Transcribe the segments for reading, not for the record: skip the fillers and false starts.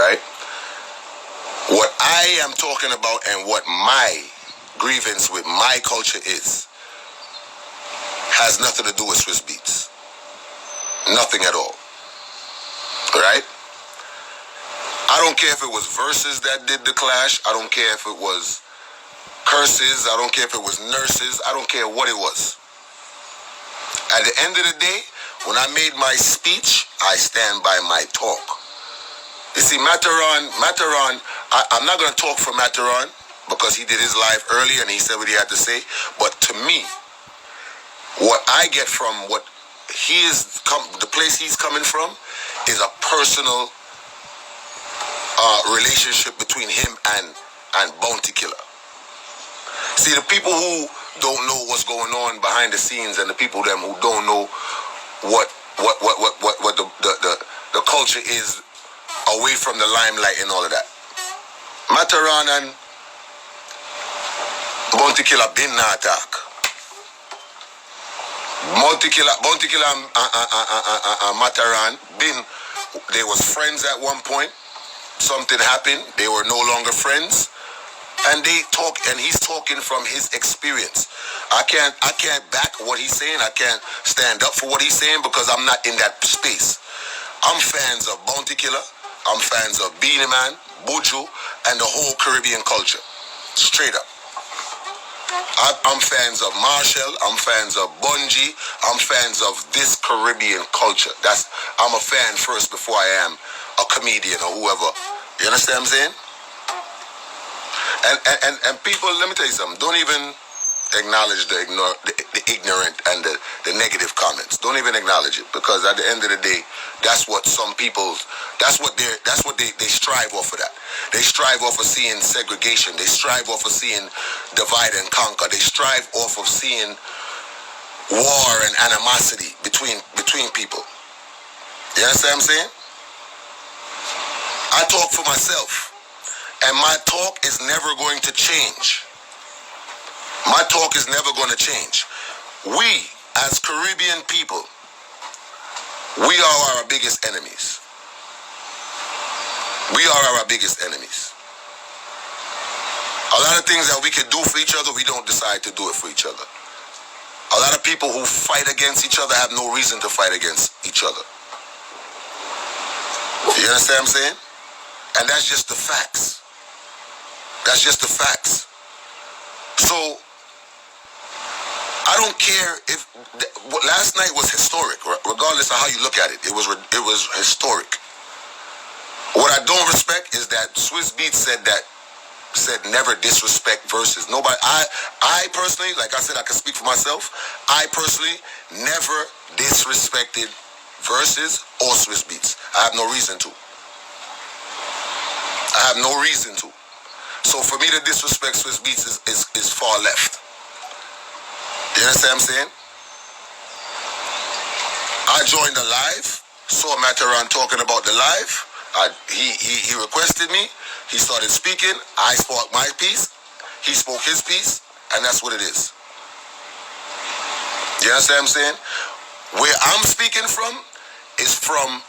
right? What I am talking about and what my grievance with my culture is has nothing to do with Swizz Beatz. Nothing at all. Right? I don't care if it was verses that did the clash. I don't care if it was curses. I don't care if it was nurses. I don't care what it was. At the end of the day, when I made my speech, I stand by my talk. You see, Mataran, I'm not going to talk for Mataran because he did his live early and he said what he had to say. But to me, what I get from what he is, the place he's coming from, is a personal relationship between him and Bounty Killer. See, the people who don't know what's going on behind the scenes and the people them who don't know what the culture is away from the limelight and all of that. Mataran and Bounty Killer been na attack. Bounty Killer and Mataran been, they was friends at one point. Something happened. They were no longer friends. And they talk, and he's talking from his experience. I can't back what he's saying. I can't stand up for what he's saying because I'm not in that space. I'm fans of Bounty Killer. I'm fans of Beanie Man, Buju, and the whole Caribbean culture. Straight up. I'm fans of Marshall. I'm fans of Bungie. I'm fans of this Caribbean culture. I'm a fan first before I am a comedian or whoever. You understand what I'm saying? And people, let me tell you something. Don't even acknowledge the ignorant and the negative comments. Don't even acknowledge it, because at the end of the day, that's what some people, that's what they strive off of that. They strive off of seeing segregation. They strive off of seeing divide and conquer. They strive off of seeing war and animosity between people. You understand what I'm saying? I talk for myself. And my talk is never going to change. My talk is never going to change. We, as Caribbean people, we are our biggest enemies. We are our biggest enemies. A lot of things that we can do for each other, we don't decide to do it for each other. A lot of people who fight against each other have no reason to fight against each other. You understand what I'm saying? And that's just the facts. That's just the facts. So, I don't care if last night was historic, regardless of how you look at it. It was historic. What I don't respect is that Swizz Beatz said never disrespect verses. Nobody. I personally, like I said, I can speak for myself. I personally never disrespected verses or Swizz Beatz. I have no reason to. I have no reason to. So for me to disrespect Swizz Beatz is far left. You understand what I'm saying? I joined the live, saw Mataran talking about the live. He requested me. He started speaking. I spoke my piece. He spoke his piece. And that's what it is. You understand what I'm saying? Where I'm speaking from is from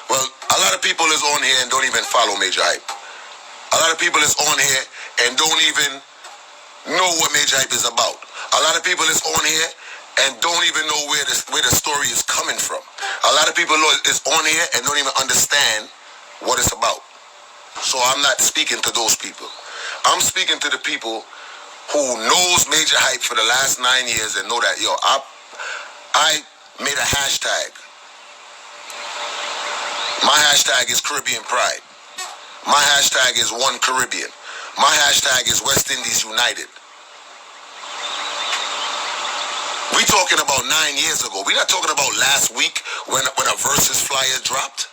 well, a lot of people is on here and don't even follow Majah Hype. A lot of people is on here and don't even know what Majah Hype is about. A lot of people is on here and don't even know where the story is coming from. A lot of people is on here and don't even understand what it's about. So I'm not speaking to those people. I'm speaking to the people who knows Majah Hype for the last 9 years and know that, yo, I made a hashtag. My hashtag is Caribbean Pride. My hashtag is One Caribbean. My hashtag is West Indies United. We talking about 9 years ago. We're not talking about last week when a versus flyer dropped.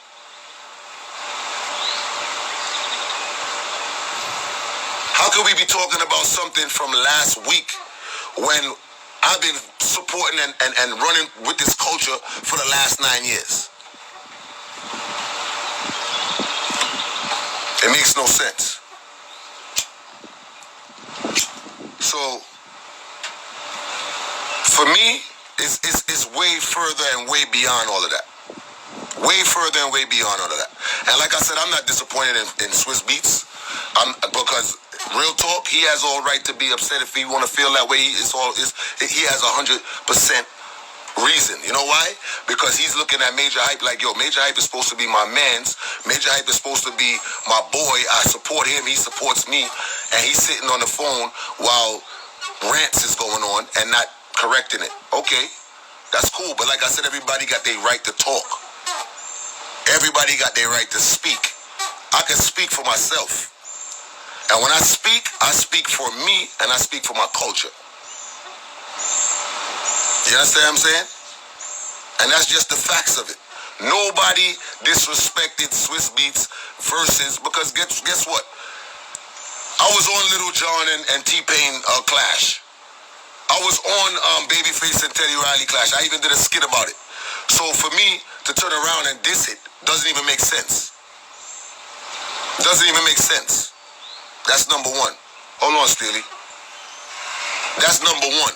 How could we be talking about something from last week when I've been supporting and running with this culture for the last 9 years? It makes no sense. So, for me, it's way further and way beyond all of that. Way further and way beyond all of that. And like I said, I'm not disappointed in Swizz Beatz. Because real talk, he has all right to be upset if he want to feel that way. He has 100% reason. You know why? Because he's looking at Majah Hype like, yo, Majah Hype is supposed to be my mans. Majah Hype is supposed to be my boy. I support him. He supports me. And he's sitting on the phone while rants is going on and not correcting it. Okay, that's cool. But like I said, everybody got their right to talk. Everybody got their right to speak. I can speak for myself. And when I speak for me and I speak for my culture. You understand what I'm saying? And that's just the facts of it. Nobody disrespected Swizz Beatz versus, because guess what? I was on Little John and T-Pain clash. I was on Babyface and Teddy Riley clash. I even did a skit about it. So for me to turn around and diss it doesn't even make sense. Doesn't even make sense. That's number one. Hold on, Steely. That's number one.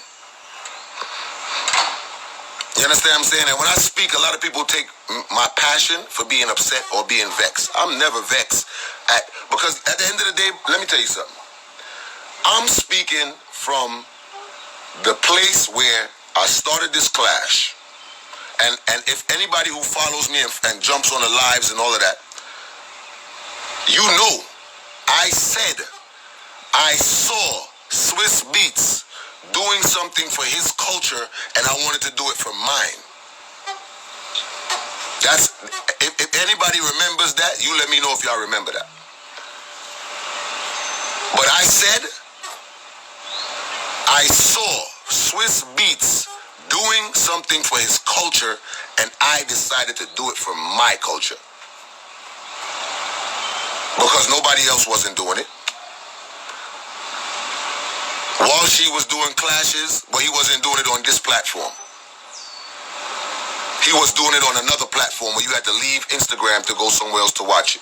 You understand what I'm saying? And when I speak, a lot of people take my passion for being upset or being vexed. I'm never vexed because at the end of the day, let me tell you something. I'm speaking from the place where I started this clash. And if anybody who follows me and jumps on the lives and all of that, you know, I said, I saw Swizz Beatz doing something for his culture, and I wanted to do it for mine. That's, if anybody remembers that, you let me know if y'all remember that. But I said, I saw Swizz Beatz doing something for his culture, and I decided to do it for my culture. Because nobody else wasn't doing it. While she was doing clashes, but he wasn't doing it on this platform. He was doing it on another platform where you had to leave Instagram to go somewhere else to watch it.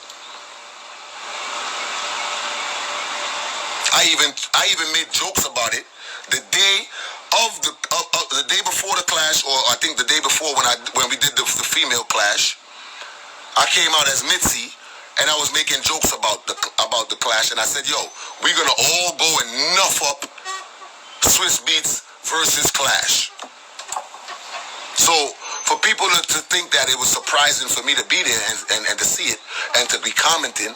I even made jokes about it the day of the day before the clash, or I think the day before when we did the female clash. I came out as Mitzi, and I was making jokes about the clash, and I said, yo, we're gonna all go and nuff up Swizz Beatz versus Clash. So for people to think that it was surprising for me to be there and to see it and to be commenting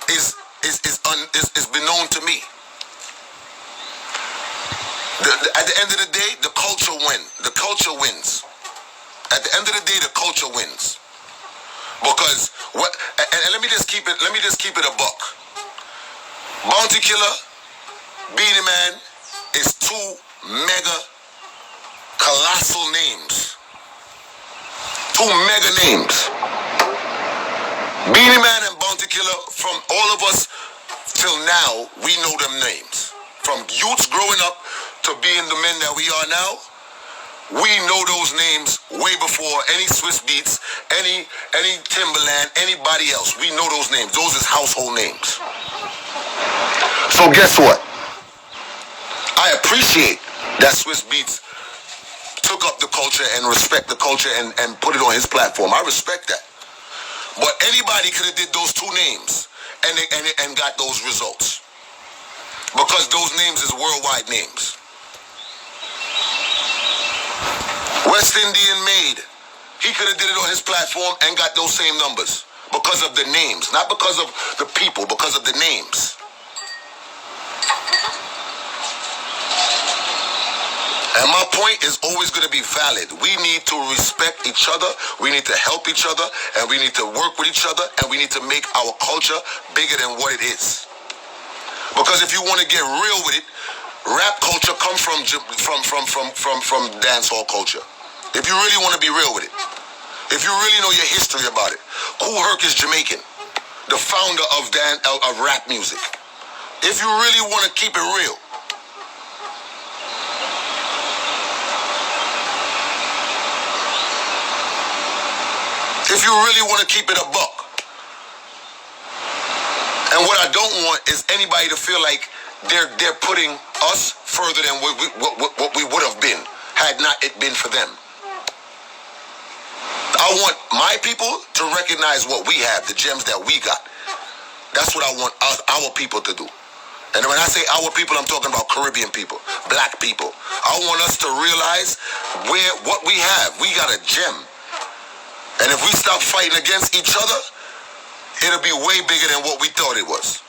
is been known to me. At the end of the day, the culture wins. The culture wins. At the end of the day, the culture wins. Because and let me just keep it a buck. Bounty Killer, Beanie Man is two mega colossal names. Two mega names. Beanie Man and Bounty Killer, from all of us till now, we know them names. From youths growing up to being the men that we are now, we know those names way before any Swizz Beatz, any Timberland, anybody else. We know those names. Those is household names. So guess what? I appreciate that Swizz Beatz took up the culture and respect the culture and put it on his platform. I respect that. But anybody could have did those two names and got those results. Because those names is worldwide names. West Indian Made, he could have did it on his platform and got those same numbers. Because of the names. Not because of the people, because of the names. And my point is always going to be valid. We need to respect each other. We need to help each other. And we need to work with each other. And we need to make our culture bigger than what it is. Because if you want to get real with it, rap culture comes from dancehall culture. If you really want to be real with it. If you really know your history about it. Kool Herc is Jamaican. The founder of rap music. If you really want to keep it real. If you really want to keep it a buck. And what I don't want is anybody to feel like they're putting us further than what we would have been had not it been for them. I want my people to recognize what we have, the gems that we got. That's what I want our people to do. And when I say our people, I'm talking about Caribbean people, black people. I want us to realize what we have. We got a gem. And if we stop fighting against each other, it'll be way bigger than what we thought it was.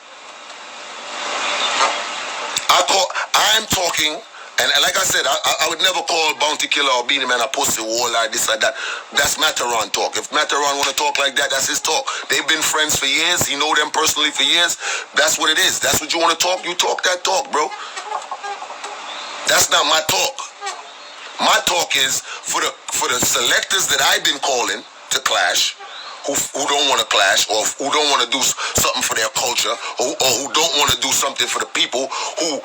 I'm talking, and like I said, I would never call Bounty Killer or Beanie Man a pussy wall or this or that. That's Mataran talk. If Mataran want to talk like that, that's his talk. They've been friends for years. He know them personally for years. That's what it is. That's what you want to talk. You talk that talk, bro. That's not my talk. My talk is for the selectors that I've been calling to clash, who don't want to clash, or who don't want to do something for their culture, or who don't want to do something for the people who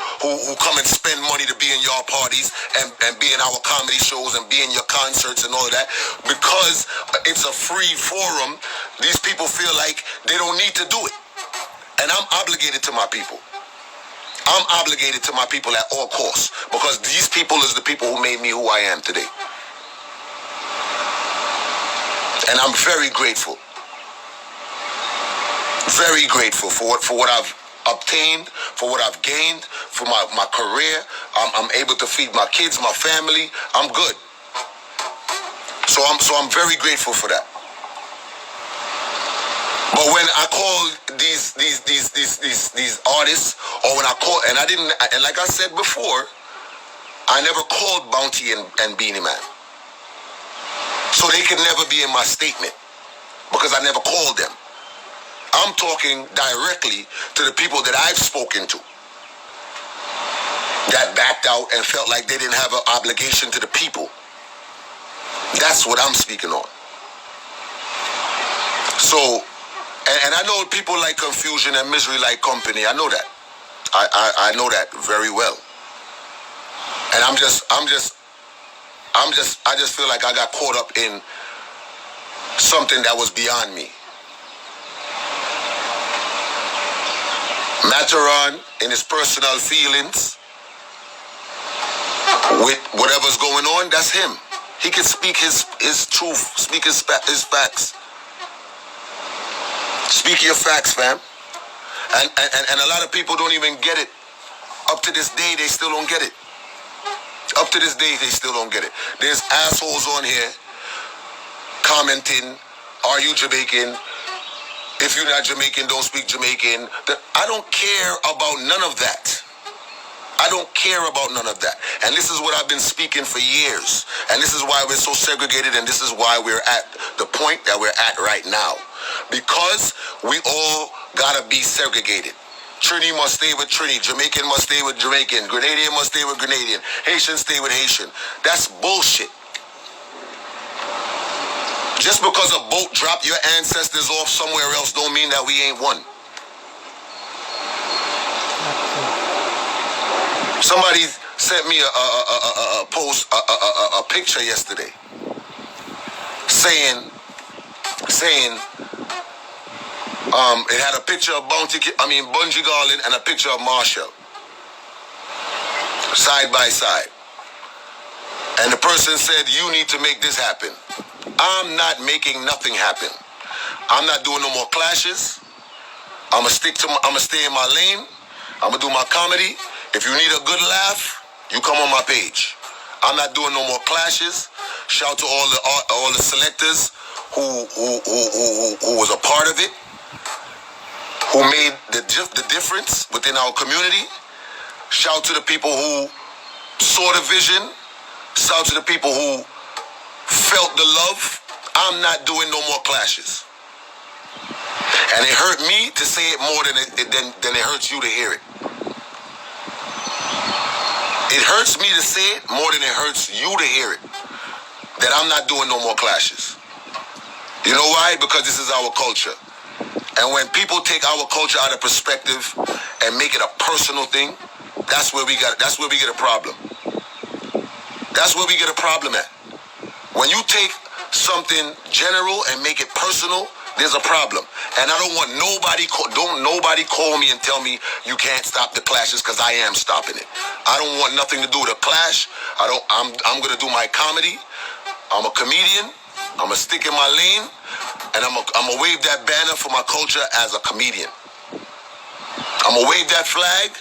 come and spend money to be in your parties and be in our comedy shows and be in your concerts and all of that. Because it's a free forum, these people feel like they don't need to do it. And I'm obligated to my people. I'm obligated to my people at all costs, because these people is the people who made me who I am today. And I'm very grateful. Very grateful for what I've obtained, for what I've gained, for my career. I'm able to feed my kids, my family. I'm good. So I'm very grateful for that. But when I call these artists, or when I call, and like I said before, I never called Bounty and Beanie Man. So they can never be in my statement, because I never called them. I'm talking directly to the people that I've spoken to that backed out and felt like they didn't have an obligation to the people. That's what I'm speaking on. So, and I know people like confusion and misery like company. I know that. I know that very well. And I just feel like I got caught up in something that was beyond me. Mataran, in his personal feelings, with whatever's going on, that's him. He can speak his truth, speak his facts. Speak your facts, fam. And a lot of people don't even get it. Up to this day, they still don't get it. Up to this day, they still don't get it. There's assholes on here commenting, are you Jamaican? If you're not Jamaican, don't speak Jamaican. I don't care about none of that. I don't care about none of that. And this is what I've been speaking for years. And this is why we're so segregated, and this is why we're at the point that we're at right now. Because we all gotta be segregated. Trini must stay with Trini. Jamaican must stay with Jamaican. Grenadian must stay with Grenadian. Haitian stay with Haitian. That's bullshit. Just because a boat dropped your ancestors off somewhere else don't mean that we ain't one. Somebody sent me a post, a picture yesterday, saying it had a picture of Bungie Garland and a picture of Marshall side by side. And the person said, you need to make this happen. I'm not making nothing happen. I'm not doing no more clashes. I'ma stay in my lane. I'ma do my comedy. If you need a good laugh, you come on my page. I'm not doing no more clashes. Shout to all the selectors who was a part of it, who made the difference within our community. Shout to the people who saw the vision. Shout to the people who felt the love. I'm not doing no more clashes. And it hurt me to say it more than it hurts you to hear it. It hurts me to say it more than it hurts you to hear it. That I'm not doing no more clashes. You know why? Because this is our culture. And when people take our culture out of perspective and make it a personal thing, that's where we get a problem. That's where we get a problem at. When you take something general and make it personal, there's a problem. And I don't want nobody call me and tell me you can't stop the clashes, because I am stopping it. I don't want nothing to do with a clash. I'm gonna do my comedy. I'm a comedian. I'm going to stick in my lane, and I'm going to wave that banner for my culture as a comedian. I'm going to wave that flag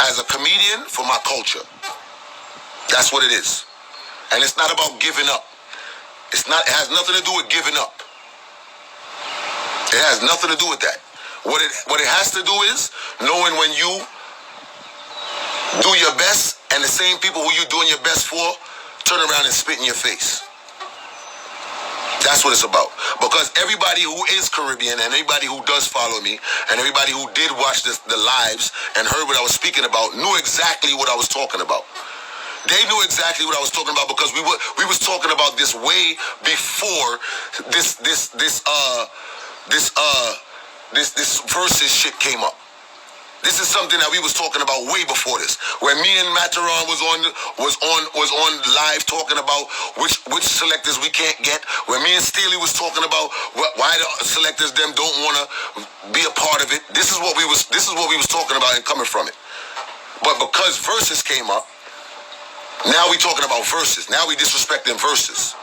as a comedian for my culture. That's what it is. And it's not about giving up. It has nothing to do with giving up. It has nothing to do with that. What it has to do is knowing when you do your best and the same people who you're doing your best for turn around and spit in your face. That's what it's about. Because everybody who is Caribbean and everybody who does follow me and everybody who did watch the lives and heard what I was speaking about knew exactly what I was talking about. They knew exactly what I was talking about because we was talking about this way before this versus shit came up. This is something that we was talking about way before this. When me and Mataron was on live talking about which selectors we can't get. When me and Steely was talking about why the selectors them don't want to be a part of it. This is what we was talking about and coming from it. But because verses came up, now we talking about verses. Now we disrespecting verses.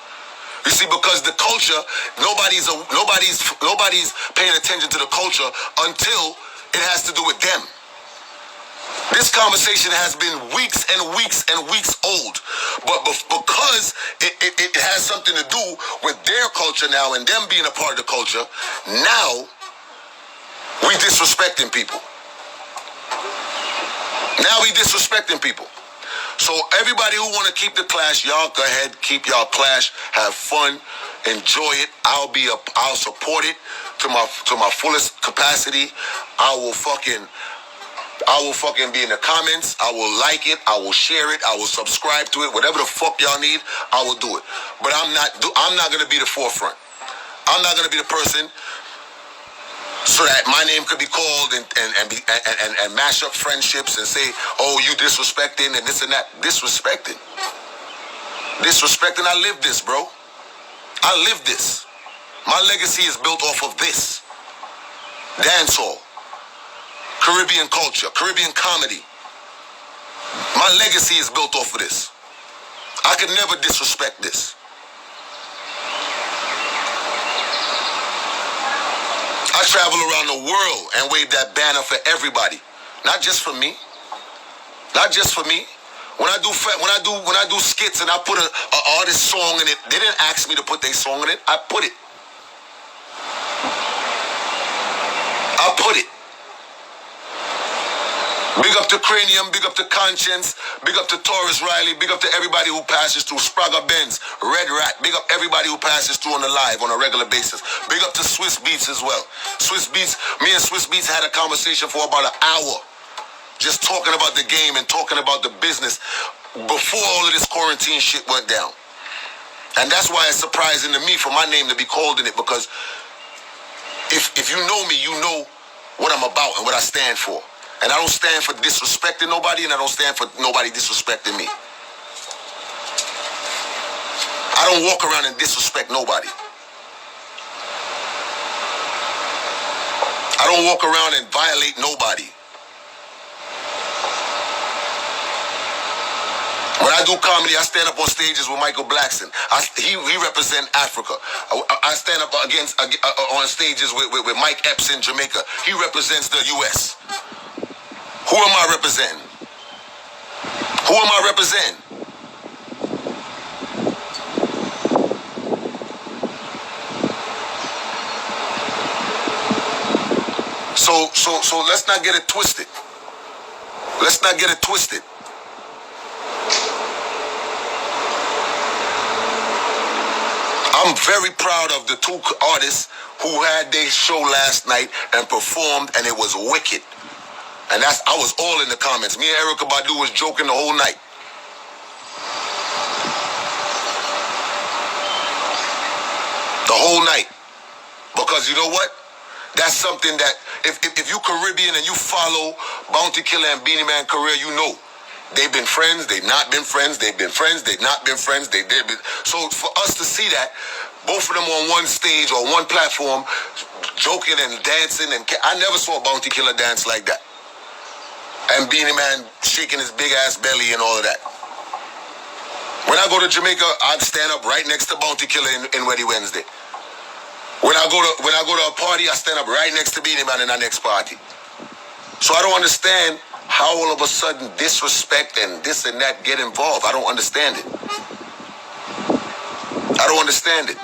You see, because the culture, nobody's paying attention to the culture until it has to do with them. This conversation has been weeks and weeks and weeks old, but because it has something to do with their culture now and them being a part of the culture, now we disrespecting people. Now we disrespecting people. So everybody who want to keep the clash, y'all go ahead, keep y'all clash, have fun, enjoy it. I'll support it to my fullest capacity. I will fucking be in the comments. I will like it. I will share it. I will subscribe to it. Whatever the fuck y'all need, I will do it. But I'm not gonna be the forefront. I'm not gonna be the person so that my name could be called and mash up friendships and say, oh, you disrespecting and this and that. Disrespecting. I live this, bro. I live this. My legacy is built off of this. Dancehall. Caribbean culture. Caribbean comedy. My legacy is built off of this. I could never disrespect this. I travel around the world and wave that banner for everybody, not just for me. Not just for me. When I do skits and I put an artist song in it, they didn't ask me to put their song in it. I put it. Big up to Cranium, big up to Conscience, big up to Taurus Riley, big up to everybody who passes through Spraga Benz, Red Rat, big up everybody who passes through on the live on a regular basis. Big up to Swizz Beatz as well. Swizz Beatz, me and Swizz Beatz had a conversation for about an hour, just talking about the game and talking about the business before all of this quarantine shit went down. And that's why it's surprising to me for my name to be called in it, because if you know me, you know what I'm about and what I stand for. And I don't stand for disrespecting nobody, and I don't stand for nobody disrespecting me. I don't walk around and disrespect nobody. I don't walk around and violate nobody. When I do comedy, I stand up on stages with Michael Blackson. He represent Africa. I stand up on stages with Mike Epps in Jamaica. He represents the U.S. Who am I representing? Who am I representing? So let's not get it twisted. Let's not get it twisted. I'm very proud of the two artists who had their show last night and performed, and it was wicked. And I was all in the comments. Me and Erykah Badu was joking the whole night. The whole night. Because you know what? That's something that, if you Caribbean and you follow Bounty Killer and Beanie Man career, you know. They've been friends, they've not been friends, they've been friends, they've not been friends, they did. So for us to see that, both of them on one stage or one platform, joking and dancing, and I never saw Bounty Killer dance like that. And Beanie Man shaking his big ass belly and all of that. When I go to Jamaica, I stand up right next to Bounty Killer in Weddy Wednesday. When I go to a party, I stand up right next to Beanie Man in our next party. So I don't understand how all of a sudden disrespect and this and that get involved. I don't understand it. I don't understand it.